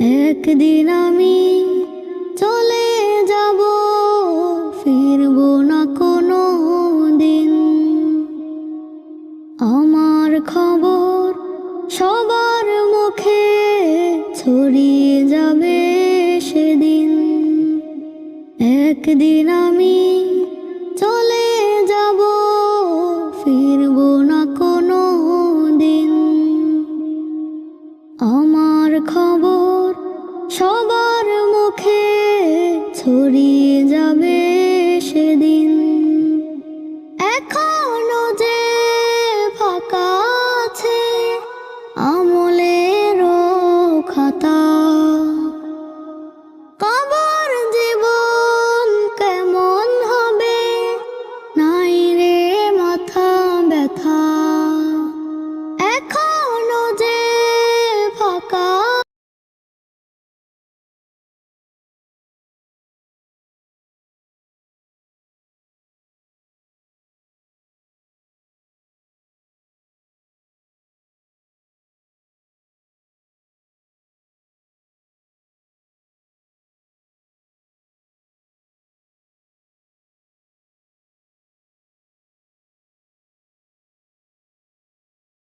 একদিন আমি চলে যাব, ফিরবো না কোনো দিন। আমার খবর সবার মুখে ছড়িয়ে যাবে সেদিন। একদিন আমি চলে যাব, ফিরবো না কোনো দিন। আমার খবর সবার মুখে ছড়িয়ে